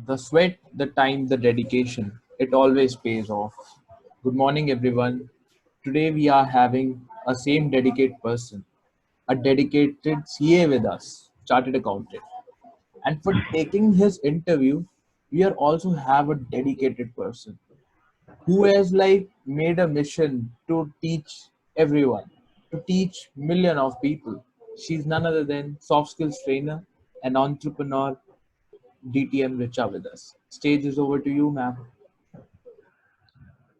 The sweat, the time, the dedication, it always pays off. Good morning, everyone. Today we are having a same dedicated person, a dedicated CA with us, chartered accountant. And for taking his interview, we are also have a dedicated person who has made a mission to teach everyone, to teach million of people. She's none other than soft skills trainer and entrepreneur DTM Richa with us. Stage is over to you, ma'am.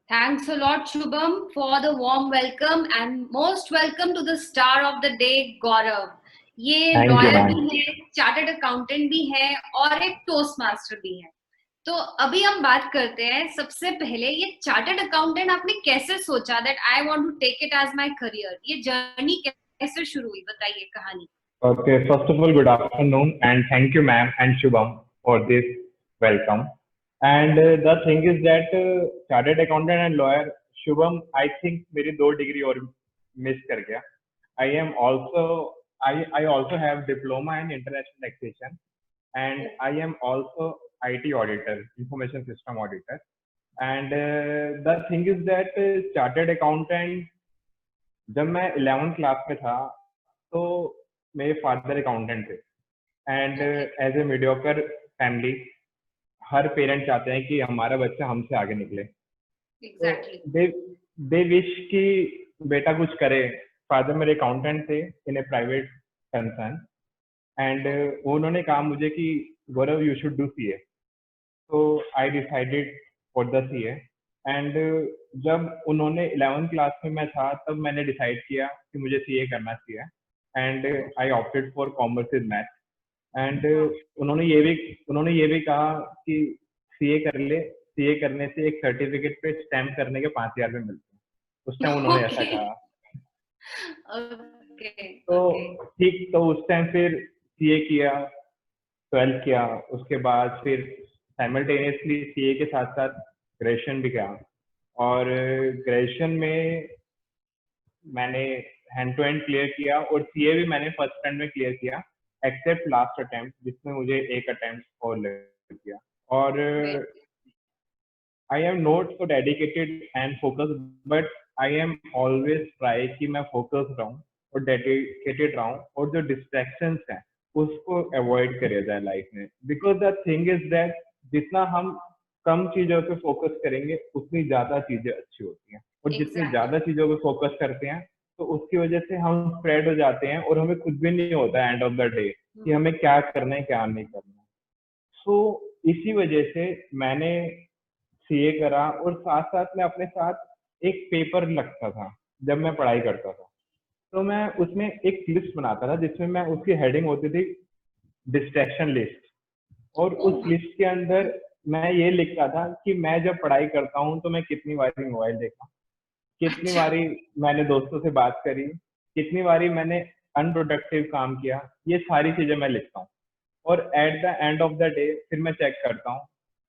Thanks a lot, Shubham, for the warm welcome and most welcome to the star of the day, Gaurav. ये lawyer भी है, chartered accountant भी है और एक toast master भी है. तो अभी हम बात करते हैं. सबसे पहले ये चार्टर्ड अकाउंटेंट आपने कैसे सोचा that I want to take it as my career? ये जर्नी कैसे शुरू हुई, बताइए कहानी. Okay, first of all, good afternoon and thank you, ma'am and Shubham, for this welcome. And the thing is that chartered accountant and lawyer, Shubham, I think मेरी 2 degree और miss कर गया. I also have diploma in international taxation and I am also IT auditor, information system auditor. And the thing is that chartered accountant, जब मैं 11th class में था तो मेरे फादर अकाउंटेंट थे and as a mediocre family हर parent चाहते हैं कि हमारा बच्चा हमसे आगे निकले. दे विश कि बेटा कुछ करे. फादर मेरे अकाउंटेंट थे इन ए प्राइवेट कंसर्न एंड उन्होंने कहा मुझे कि गौरव यू शुड डू सीए. तो I decided for the CA and जब उन्होंने 11th क्लास में मैं था तब मैंने डिसाइड किया कि मुझे सीए करना चाहिए and I opted for commerce with math and उन्होंने ये भी कहा कि सीए कर ले, सीए करने से एक सर्टिफिकेट पे स्टैम्प करने के 5,000 रुपए मिलते हैं. उस टाइम उन्होंने ऐसा कहा. तो ठीक, तो उस टाइम फिर सीए किया, 12th किया, उसके बाद फिर साइमल्टेनियसली सीए के साथ साथ ग्रेजुएशन भी किया और ग्रेजुएशन में मैंने हैंड टू हैंड क्लियर किया और सीए भी मैंने फर्स्ट अटेम्प्ट में क्लियर किया एक्सेप्ट लास्ट अटेम्प्ट जिसमें मुझे एक अटेम्प्ट और लग गया. और I am not so dedicated and focused but I am always try कि मैं फोकस्ड रहूं और डेडिकेटेड रहूं और जो डिस्ट्रैक्शंस हैं उसको अवॉइड करा जाए लाइफ में. Because the thing is that जितना हम कम चीजों पे फोकस करेंगे उतनी ज्यादा चीजें अच्छी होती हैं और जितनी ज्यादा चीजों पे फोकस करते हैं तो उसकी वजह से हम स्प्रेड हो जाते हैं और हमें कुछ भी नहीं होता है एंड ऑफ द डे कि हमें क्या करना है क्या नहीं करना. सो इसी वजह से मैंने सीए करा और साथ साथ में अपने साथ एक पेपर लगता था जब मैं पढ़ाई करता था. तो मैं उसमें एक लिस्ट बनाता था जिसमें मैं उसकी हेडिंग होती थी डिस्ट्रैक्शन लिस्ट और उस लिस्ट के अंदर मैं ये लिखता था कि मैं जब पढ़ाई करता हूँ तो मैं कितनी बारी मोबाइल देखा, कितनी बारी मैंने दोस्तों से बात करी, कितनी बारी मैंने अनप्रोडक्टिव काम किया. ये सारी चीजें मैं लिखता हूँ और at the end of the day फिर मैं चेक करता हूँ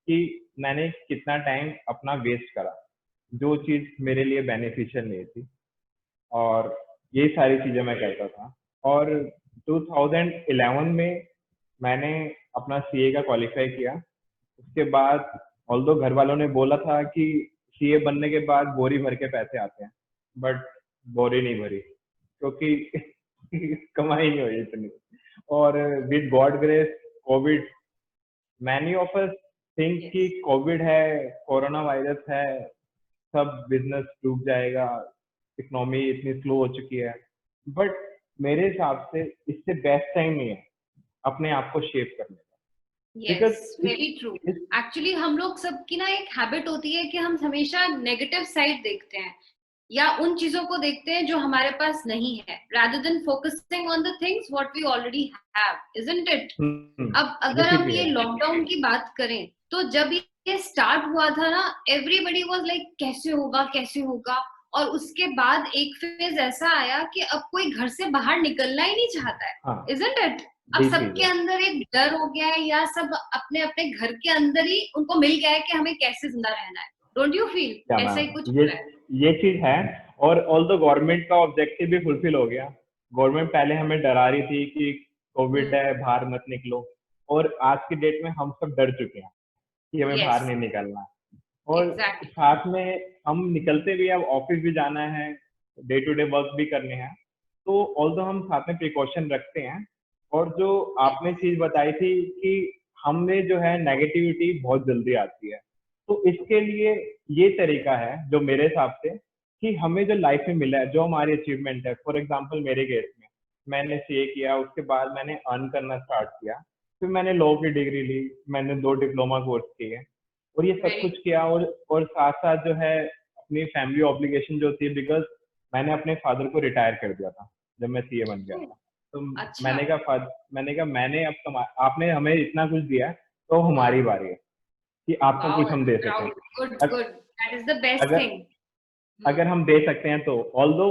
कि मैंने कितना टाइम अपना वेस्ट करा जो चीज मेरे लिए बेनिफिशियल नहीं थी. और ये सारी चीजें मैं करता था. और 2011 में मैंने अपना सीए का क्वालिफाई किया. उसके बाद ऑल्दो घर वालों ने बोला था कि सीए बनने के बाद बोरी भर के पैसे आते हैं बट बोरी नहीं भरी क्योंकि कमाई नहीं हुई इतनी. और with God grace Covid, many of us think कि कोविड है, कोरोना वायरस है, सब बिजनेस डूब जाएगा, इकोनॉमी इतनी स्लो हो चुकी है. बट मेरे हिसाब से इससे बेस्ट टाइम नहीं है अपने आप को शेप करने का. Yes, very true. Actually हम लोग सबकी ना एक हैबिट होती है कि हम हमेशा नेगेटिव साइड देखते हैं या उन चीजों को देखते हैं जो हमारे पास नहीं है rather than focusing on the things what we already have, isn't it? अब अगर हम ये लॉकडाउन की बात करें तो जब ये स्टार्ट हुआ था ना everybody was like कैसे होगा और उसके बाद एक फेज ऐसा आया कि अब कोई घर से बाहर निकलना ही नहीं चाहता है, isn't it? अब सबके अंदर एक डर हो गया है या सब अपने अपने घर के अंदर ही उनको मिल गया है कि हमें कैसे जिंदा रहना है. डोंट यू फील ऐसा ही कुछ हो रहा है? ये चीज है और ऑल्दो गवर्नमेंट का ऑब्जेक्टिव भी फुलफिल हो गया. गवर्नमेंट पहले हमें डरा रही थी कि कोविड है बाहर मत निकलो और आज की डेट में हम सब डर चुके हैं. कि हमें बाहर Yes, नहीं निकलना। और exactly. साथ में हम निकलते भी हैं, अब ऑफिस भी जाना है, डे टू डे वर्क भी करने हैं, तो ऑल्दो हम साथ में प्रिकॉशन रखते हैं। और जो आपने चीज बताई थी कि हमें जो है नेगेटिविटी बहुत जल्दी आती है, तो इसके लिए ये तरीका है जो मेरे हिसाब से, कि हमें जो लाइफ में मिला है, जो हमारी अचीवमेंट है, फॉर एग्जाम्पल मेरे केस में मैंने सीए किया, उसके बाद मैंने अर्न करना स्टार्ट किया, फिर मैंने लॉ की डिग्री ली, मैंने 2 डिप्लोमा कोर्स किए, और ये सब Very कुछ किया। और साथ साथ जो है अपनी फैमिली ऑब्लिगेशन जो होती है, बिकॉज मैंने अपने फादर को रिटायर कर दिया था जब मैं सीए बन गया good. था। तो अच्छा. मैंने अब आपने हमें इतना कुछ दिया है, तो हमारी बारी है कि आपको कुछ Wow, हम I'm दे proud. सकें। Good, अग- good. That is the best अगर thing. अगर हम दे सकते हैं तो, ऑल्दो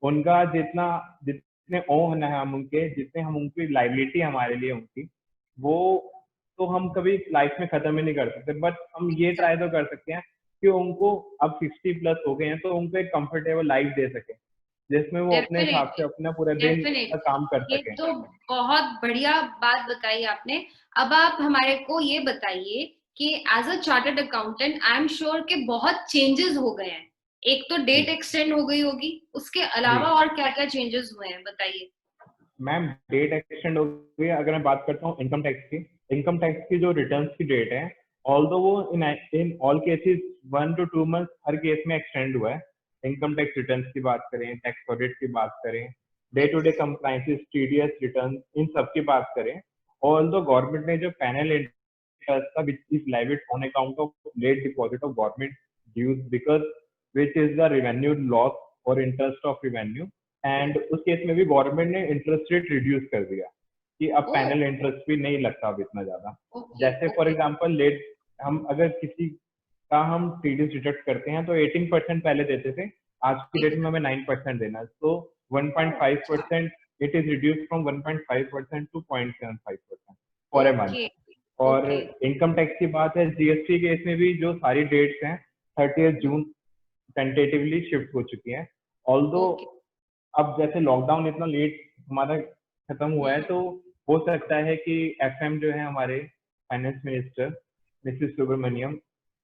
उनका जितने ओन है हम उनके, जितने हम उनकी लाइबिलिटी हमारे लिए उनकी, वो तो हम कभी लाइफ में खत्म ही नहीं कर सकते, बट हम ये ट्राई तो कर सकते हैं कि उनको अब 60+ हो गए हैं, तो उनको एक कंफर्टेबल लाइफ दे सके, जिसमें वो अपने हिसाब से Definitely, अपना पूरे दिन का definitely. काम कर ये सके। तो बहुत बढ़िया बात बताई आपने. अब आप हमारे को ये बताइए कि as a chartered accountant I am sure कि बहुत चेंजेस हो गए हैं. एक तो डेट जी एक्सटेंड हो गई होगी, उसके जी अलावा और क्या क्या चेंजेस हुए हैं बताइए. मैम, डेट एक्सटेंड हो गई है। अगर मैं बात करता हूँ इनकम टैक्स की जो रिटर्न्स की डेट है, ऑल्दो वो in all cases 1 to 2 month her case में एक्सटेंड हुआ है। इनकम टैक्स रिटर्न्स की बात करें, टैक्स ऑडिट की बात करें, day to day compliances, TDS return, इन सब की बात करें, ऑल्दो गवर्नमेंट ने जो पैनल इंटरेस्ट था which is levied on account of late deposit of government dues, because which is the revenue loss और इंटरेस्ट ऑफ रेवेन्यू, एंड उस केस में भी गवर्नमेंट ने इंटरेस्ट रेट रिड्यूस कर दिया कि अब ओ, पैनल इंटरेस्ट भी नहीं लगता अब इतना ज्यादा। ओके, जैसे फॉर ओके. एग्जांपल लेट हम अगर किसी का हम टीडीएस डिडक्ट करते हैं तो 18% पहले देते थे, आज की डेट में हमें 9% देना है, तो 1.5% it is reduce from 1.5% to 0.75% for a month. Okay, और ओके, इनकम टैक्स की बात है, जीएसटी के इसमें भी जो सारी डेट्स हैं 30 जून टेंटेटिवली शिफ्ट हो चुकी हैं। Although okay. अब जैसे लॉकडाउन इतना लेट हमारा खत्म हुआ है, तो हो सकता है कि एफएम जो है हमारे finance minister Mrs Subramanyam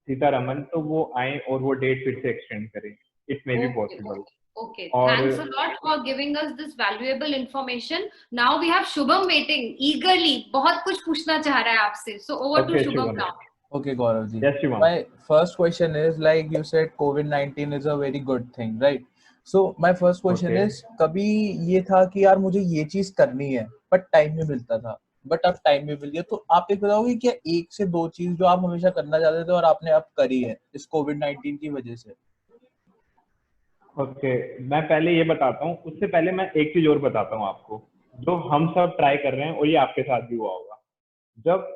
Sitharaman, तो वो आए और वो डेट फिर से एक्सटेंड करें। It may be Okay, possible. okay, okay. और Thanks a lot for giving us this valuable information. Now we have Shubham waiting eagerly. बहुत कुछ पूछना चाह रहा है आपसे. So over to okay Shubham Shubham, now. Okay, Gaurav ji. Yes Shubham. My first question is like you said COVID-19 is a very good thing, right? So my first question okay is कभी ये था कि यार मुझे ये चीज करनी है बट टाइम नहीं मिलता था, बट अब टाइम भी मिल गया, तो आप एक बताओगे क्या एक से दो चीज जो आप हमेशा करना चाहते थे और आपने अब करी है इस कोविड-19 की वजह से? ओके, मैं पहले ये बताता हूँ, उससे पहले मैं एक चीज और बताता हूँ आपको, जो हम सब ट्राई कर रहे हैं और ये आपके साथ भी हुआ होगा। जब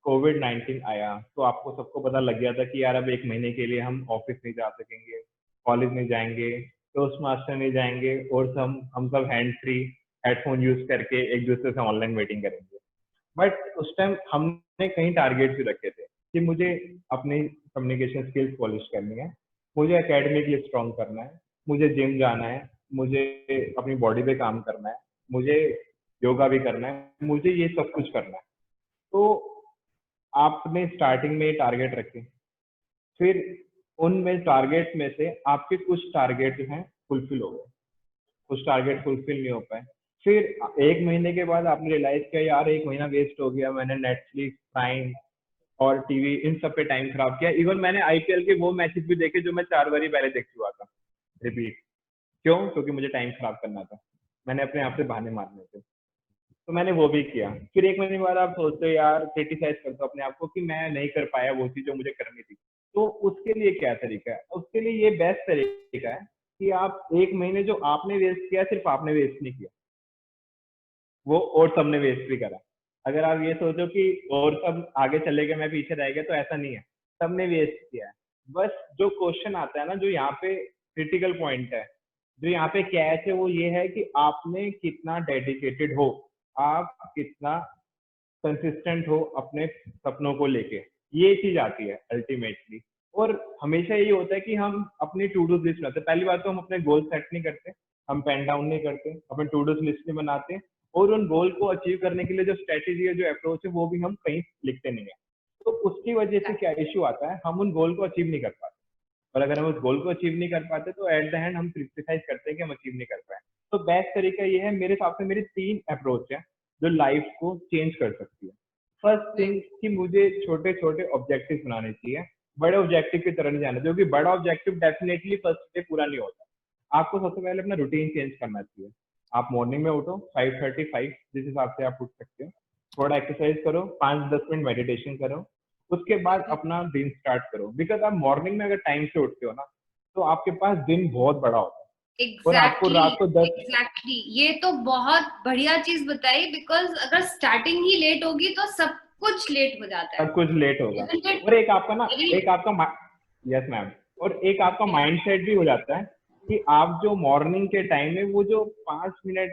कोविड-19 आया तो आपको सबको पता लग गया था कि यार अब 1 महीने के लिए हम ऑफिस नहीं जा सकेंगे, कॉलेज नहीं जाएंगे, टोस्ट मास्टर नहीं जाएंगे, और हम सब हैंड फ्री हेडफोन यूज करके एक दूसरे से ऑनलाइन मीटिंग करेंगे। बट उस टाइम हमने कई टारगेट भी रखे थे कि मुझे अपनी कम्युनिकेशन स्किल्स पॉलिश करनी है, मुझे एकेडमिकली स्ट्रॉन्ग करना है, मुझे जिम जाना है, मुझे अपनी बॉडी पे काम करना है, मुझे योगा भी करना है, मुझे ये सब कुछ करना है। तो आपने स्टार्टिंग में टारगेट रखे, फिर उनमें टारगेट में से आपके कुछ टारगेट जो हैं फुलफिल हो गए, कुछ टारगेट फुलफिल नहीं हो पाए। फिर 1 महीने के बाद आपने रियलाइज किया यार 1 महीना वेस्ट हो गया, मैंने नेटफ्लिक्स, प्राइम और टीवी इन सब पे टाइम खराब किया। इवन मैंने आईपीएल के वो मैचेस भी देखे जो मैं 4 बार पहले देख चुका था रिपीट। क्यों? क्योंकि मुझे टाइम खराब करना था, मैंने अपने आप से बहाने मारने थे, तो मैंने वो भी किया। फिर 1 महीने बाद आप सोचते हो यार, क्रिटिसाइज करते हो अपने आप को कि मैं नहीं कर पाया वो चीज जो मुझे करनी थी। तो उसके लिए क्या तरीका है? उसके लिए ये बेस्ट तरीका है कि आप 1 महीने जो आपने वेस्ट किया, सिर्फ आपने वेस्ट नहीं किया, वो और सबने वेस्ट भी करा। अगर आप ये सोचो कि और सब आगे चले गए मैं पीछे रह गया, तो ऐसा नहीं है, सबने वेस्ट किया है। बस जो क्वेश्चन आता है ना, जो यहाँ पे क्रिटिकल पॉइंट है, जो यहाँ पे कैच है, वो ये है कि आपने कितना डेडिकेटेड हो, आप कितना कंसिस्टेंट हो अपने सपनों को लेके, ये चीज आती है अल्टीमेटली। और हमेशा यही होता है कि हम अपनी टू डू लिस्ट बनाते हैं। पहली बात तो हम अपने गोल सेट नहीं करते, हम पेन डाउन नहीं करते, अपने टू डू लिस्ट नहीं बनाते, और उन गोल को अचीव करने के लिए जो स्ट्रेटेजी है, जो अप्रोच है, वो भी हम कहीं लिखते नहीं है। तो उसकी वजह से क्या इश्यू आता है, हम उन गोल को अचीव नहीं कर पाते, और अगर हम उस गोल को अचीव नहीं कर पाते तो एट द एंड हम क्रिटिसाइज करते हैं कि हम अचीव नहीं कर पाए। तो बेस्ट तरीका ये है मेरे हिसाब से, मेरी 3 अप्रोच है जो लाइफ को चेंज कर सकती है। फर्स्ट थिंग कि मुझे छोटे छोटे ऑब्जेक्टिव बनाने चाहिए, बड़े ऑब्जेक्टिव की तरह नहीं जाना, क्योंकि बड़ा ऑब्जेक्टिव डेफिनेटली फर्स्ट डे पूरा नहीं होता। आपको सबसे पहले अपना रूटीन चेंज करना चाहिए। आप मॉर्निंग में उठो 5:35, जिस हिसाब से आप उठ सकते हो, थोड़ा एक्सरसाइज करो, 5-10 मिनट मेडिटेशन करो, उसके बाद अपना दिन स्टार्ट करो। बिकॉज आप मॉर्निंग में अगर टाइम से उठते हो ना, तो आपके पास दिन बहुत बड़ा होता है। और आपको रात को 10 एग्जैक्टली ये तो बहुत बढ़िया चीज बताई, बिकॉज अगर स्टार्टिंग ही लेट होगी तो सब कुछ लेट हो जाता है, सब कुछ लेट होगा। और एक आपका ना यस मैम, और एक आपका माइंडसेट भी हो जाता है कि आप जो मॉर्निंग के टाइम में वो जो 5 मिनट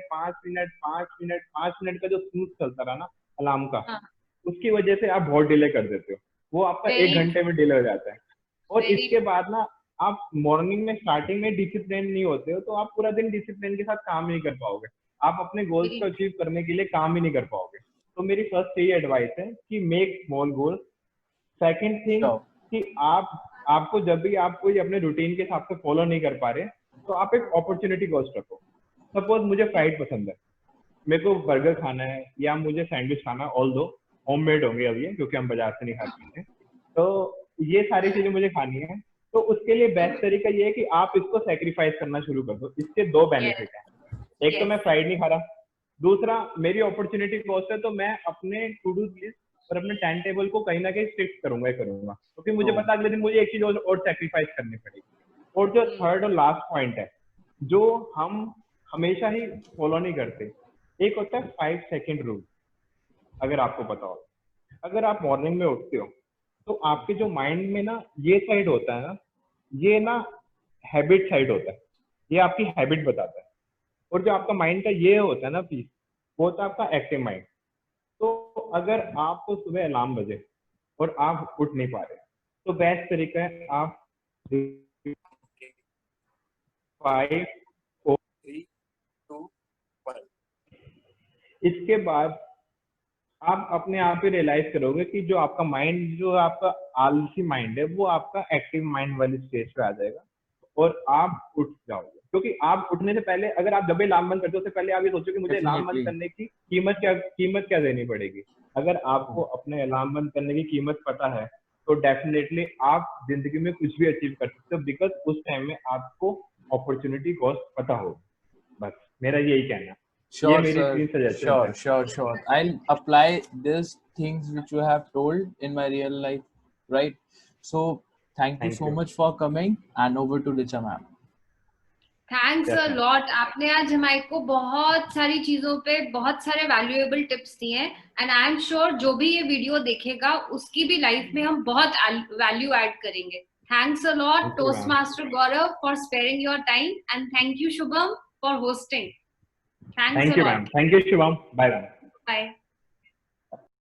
का जो स्नूज चलता रहा ना अलार्म का, उसकी वजह से आप बहुत डिले कर देते हो, वो आपका 1 घंटे में डिले हो जाता है। और इसके बाद ना आप मॉर्निंग में स्टार्टिंग में डिसिप्लिन नहीं होते हो, तो आप पूरा दिन डिसिप्लिन के साथ काम नहीं कर पाओगे, आप अपने गोल्स को अचीव करने के लिए काम ही नहीं कर पाओगे। तो मेरी फर्स्ट यही एडवाइस है कि make small goal. Second thing कि आपको जब भी आप कोई अपने रूटीन के हिसाब से फॉलो नहीं कर पा रहे, तो आप एक अपॉर्चुनिटी कॉस्ट रखो। सपोज मुझे फ्राइड पसंद है, मेरे को बर्गर खाना है या मुझे सैंडविच खाना है, ऑल दो होममेड होंगे अभी, क्योंकि हम बाजार से नहीं खाते हैं, तो ये सारी चीजें मुझे खानी है। तो उसके लिए बेस्ट तरीका ये है कि आप इसको सेक्रीफाइस करना शुरू कर दो। इसके 2 बेनिफिट हैं, एक तो मैं फ्राइड नहीं खा रहा, दूसरा मेरी अपॉर्चुनिटी कॉस्ट है, तो मैं अपने टू डू लिस्ट और अपने टाइम टेबल को कहीं ना कहीं स्ट्रिक्ट करूंगा, क्योंकि मुझे पता अगले दिन मुझे एक चीज और सेक्रीफाइस करनी पड़ेगी। और जो थर्ड और लास्ट पॉइंट है जो हम हमेशा ही फॉलो नहीं करते, एक होता है 5 सेकेंड रूल। अगर आपको पता हो, अगर आप मॉर्निंग में उठते हो तो आपके जो माइंड में ना ये साइड होता है ना, ये ना हैबिट साइड होता है, ये आपकी हैबिट बताता है। और जो आपका माइंड का ये होता है ना पीस, वो होता है आपका एक्टिव माइंड। तो अगर आपको सुबह अलार्म बजे और आप उठ नहीं पा रहे, तो बेस्ट तरीका है आप 5, 4, 3, 2, 1। इसके बाद आप अपने आप ही रियलाइज करोगे कि जो आपका माइंड, जो आपका आलसी माइंड है, वो आपका एक्टिव माइंड वाली स्टेज पे आ जाएगा और आप उठ जाओगे। क्योंकि आप उठने से पहले, अगर आप जब भी अलार्म बंद करते हो, उससे पहले आप ये सोचो कि मुझे अलार्म बंद करने की कीमत क्या देनी पड़ेगी। अगर आपको अपने अलार्म बंद करने की कीमत पता है, तो डेफिनेटली आप जिंदगी में कुछ भी अचीव कर सकते हो, बिकॉज उस टाइम में आपको अपॉर्चुनिटी कॉस्ट पता होगा। बस मेरा यही कहना है। Sure, sir. Sure. I'll apply these things which you have told in my real life, right? So, thank you so much for coming, and over to Richa ma'am. Thanks a lot. आपने आज हमारे को बहुत सारी चीजों पे बहुत सारे वैल्यूएबल टिप्स दिए हैं, एंड आई एम श्योर जो भी ये वीडियो देखेगा उसकी भी लाइफ में हम बहुत वैल्यू ऐड करेंगे। Thanks a lot toast master Gaurav for sparing your time, and thank you Shubham for hosting. Thanks a lot. Thank you Shubham. Bye bye.